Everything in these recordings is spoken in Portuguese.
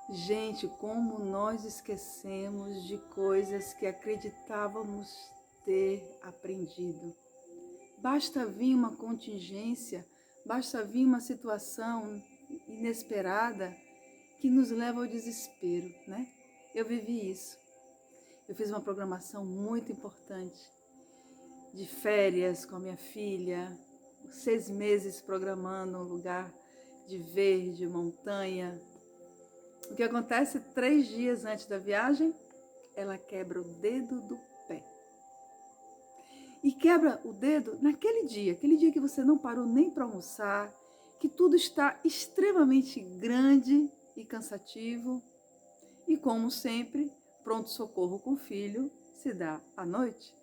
Gente, como nós esquecemos de coisas que acreditávamos ter aprendido. Basta vir uma contingência, basta vir uma situação inesperada que nos leva ao desespero, né? Eu vivi isso. Eu fiz uma programação muito importante de férias com a minha filha, 6 meses programando um lugar de verde, montanha. O que acontece 3 dias antes da viagem? Ela quebra o dedo do pé. E quebra o dedo naquele dia, aquele dia que você não parou nem para almoçar, que tudo está extremamente grande e cansativo. E como sempre, pronto-socorro com o filho se dá à noite.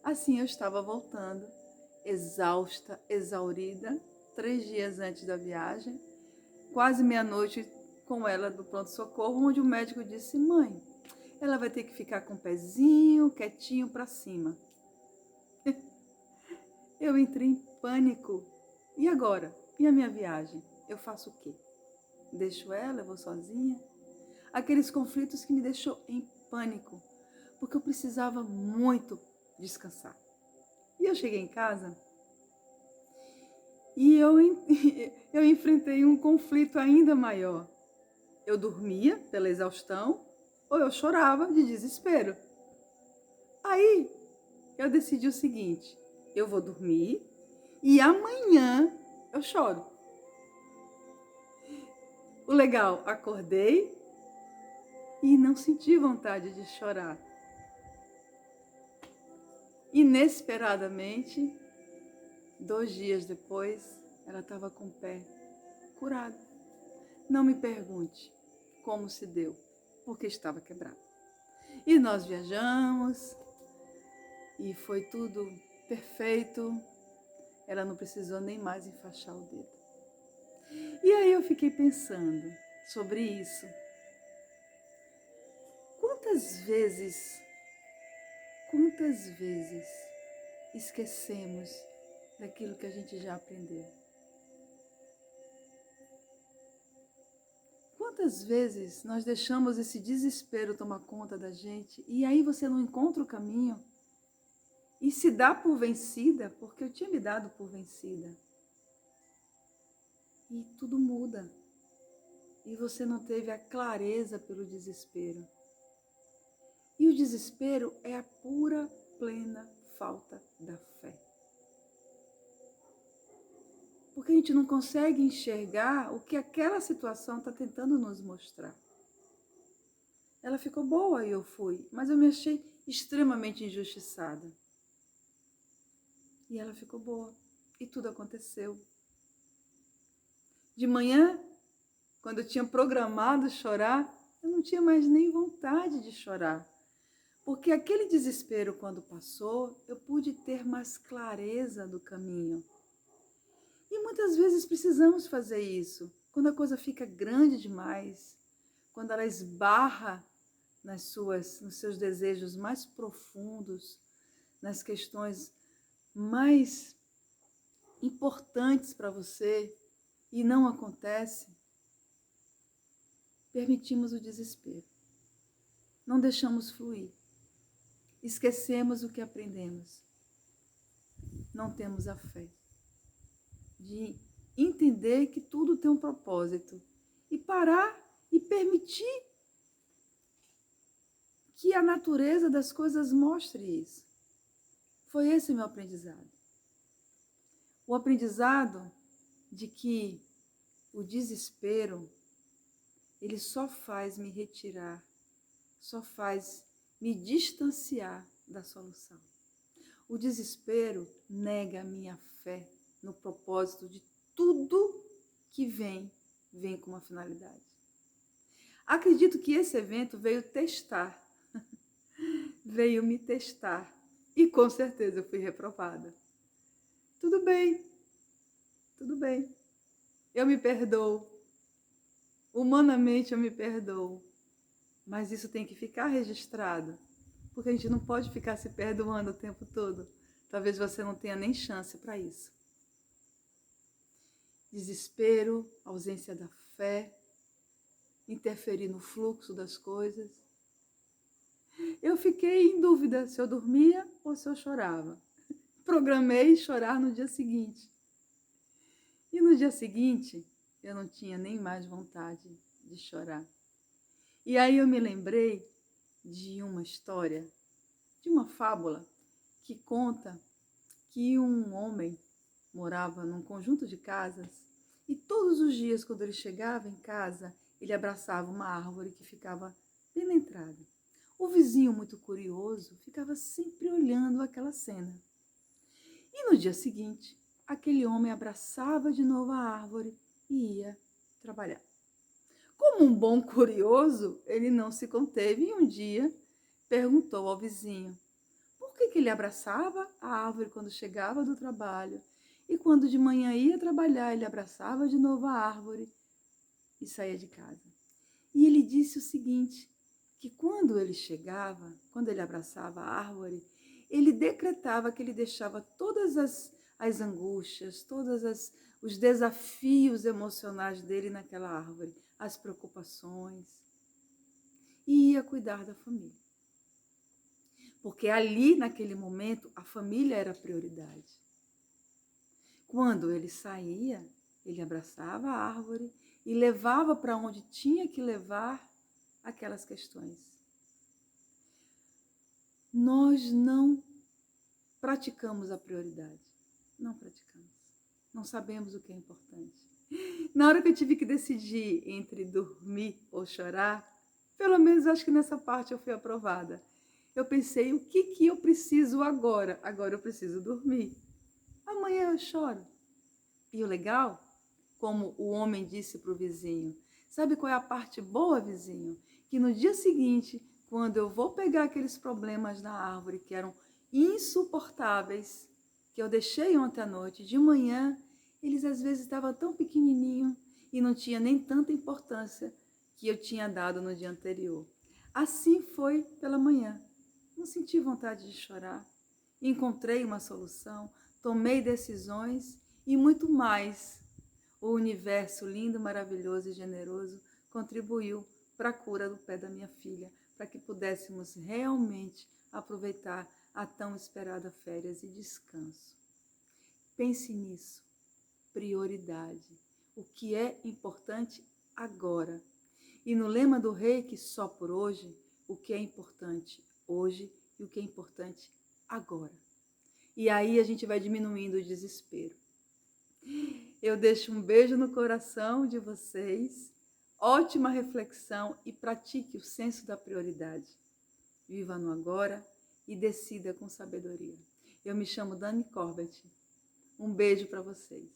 Assim eu estava voltando, exausta, exaurida, 3 dias antes da viagem, quase meia-noite com ela do pronto-socorro, onde o médico disse: mãe, ela vai ter que ficar com o pezinho quietinho para cima. Eu entrei em pânico. E agora? E a minha viagem? Eu faço o quê? Deixo ela? Eu vou sozinha? Aqueles conflitos que me deixou em pânico, porque eu precisava muito descansar. E eu cheguei em casa e eu enfrentei um conflito ainda maior. Eu dormia pela exaustão ou eu chorava de desespero. Aí eu decidi o seguinte: eu vou dormir e amanhã eu choro. O legal, acordei e não senti vontade de chorar. Inesperadamente, 2 dias depois, ela estava com o pé curado. Não me pergunte como se deu, porque estava quebrado. E nós viajamos e foi tudo perfeito. Ela não precisou nem mais enfaixar o dedo. E aí eu fiquei pensando sobre isso. Quantas vezes esquecemos daquilo que a gente já aprendeu? Quantas vezes nós deixamos esse desespero tomar conta da gente e aí você não encontra o caminho e se dá por vencida, porque eu tinha me dado por vencida. E tudo muda. E você não teve a clareza pelo desespero. E o desespero é a pura, plena falta da fé. Porque a gente não consegue enxergar o que aquela situação está tentando nos mostrar. Ela ficou boa e eu fui, mas eu me achei extremamente injustiçada. E ela ficou boa. E tudo aconteceu. De manhã, quando eu tinha programado chorar, eu não tinha mais nem vontade de chorar. Porque aquele desespero, quando passou, eu pude ter mais clareza do caminho. E muitas vezes precisamos fazer isso. Quando a coisa fica grande demais, quando ela esbarra nos seus desejos mais profundos, nas questões mais importantes para você e não acontece, permitimos o desespero. Não deixamos fluir. Esquecemos o que aprendemos. Não temos a fé de entender que tudo tem um propósito e parar e permitir que a natureza das coisas mostre isso. Foi esse o meu aprendizado. O aprendizado de que o desespero, ele só faz me retirar, só faz me distanciar da solução. O desespero nega a minha fé no propósito de tudo que vem com uma finalidade. Acredito que esse evento veio testar, veio me testar e com certeza eu fui reprovada. Tudo bem, eu me perdoo, humanamente eu me perdoo, mas isso tem que ficar registrado, porque a gente não pode ficar se perdoando o tempo todo. Talvez você não tenha nem chance para isso. Desespero, ausência da fé, interferir no fluxo das coisas. Eu fiquei em dúvida se eu dormia ou se eu chorava. Programei chorar no dia seguinte. E no dia seguinte, eu não tinha nem mais vontade de chorar. E aí eu me lembrei de uma história, de uma fábula, que conta que um homem morava num conjunto de casas e todos os dias, quando ele chegava em casa, ele abraçava uma árvore que ficava bem na entrada. O vizinho, muito curioso, ficava sempre olhando aquela cena. E no dia seguinte, aquele homem abraçava de novo a árvore e ia trabalhar. Como um bom curioso, ele não se conteve e um dia perguntou ao vizinho por que ele abraçava a árvore quando chegava do trabalho e quando de manhã ia trabalhar, ele abraçava de novo a árvore e saía de casa. E ele disse o seguinte, que quando ele chegava, quando ele abraçava a árvore, ele decretava que ele deixava todas as angústias, os desafios emocionais dele naquela árvore, as preocupações, e ia cuidar da família. Porque ali, naquele momento, a família era a prioridade. Quando ele saía, ele abraçava a árvore e levava para onde tinha que levar aquelas questões. Nós não praticamos a prioridade. Não praticamos. Não sabemos o que é importante. Na hora que eu tive que decidir entre dormir ou chorar, pelo menos acho que nessa parte eu fui aprovada. Eu pensei, o que eu preciso agora? Agora eu preciso dormir. Amanhã eu choro. E o legal, como o homem disse para o vizinho, sabe qual é a parte boa, vizinho? Que no dia seguinte, quando eu vou pegar aqueles problemas na árvore que eram insuportáveis, que eu deixei ontem à noite, de manhã, eles às vezes estavam tão pequenininhos e não tinha nem tanta importância que eu tinha dado no dia anterior. Assim foi pela manhã. Não senti vontade de chorar. Encontrei uma solução, tomei decisões e muito mais. O universo lindo, maravilhoso e generoso contribuiu para a cura do pé da minha filha, para que pudéssemos realmente aproveitar a tão esperada férias e descanso. Pense nisso. Prioridade. O que é importante agora. E no lema do Reiki, só por hoje, o que é importante hoje e o que é importante agora. E aí a gente vai diminuindo o desespero. Eu deixo um beijo no coração de vocês, ótima reflexão e pratique o senso da prioridade. Viva no agora e decida com sabedoria. Eu me chamo Dani Corbett. Um beijo para vocês.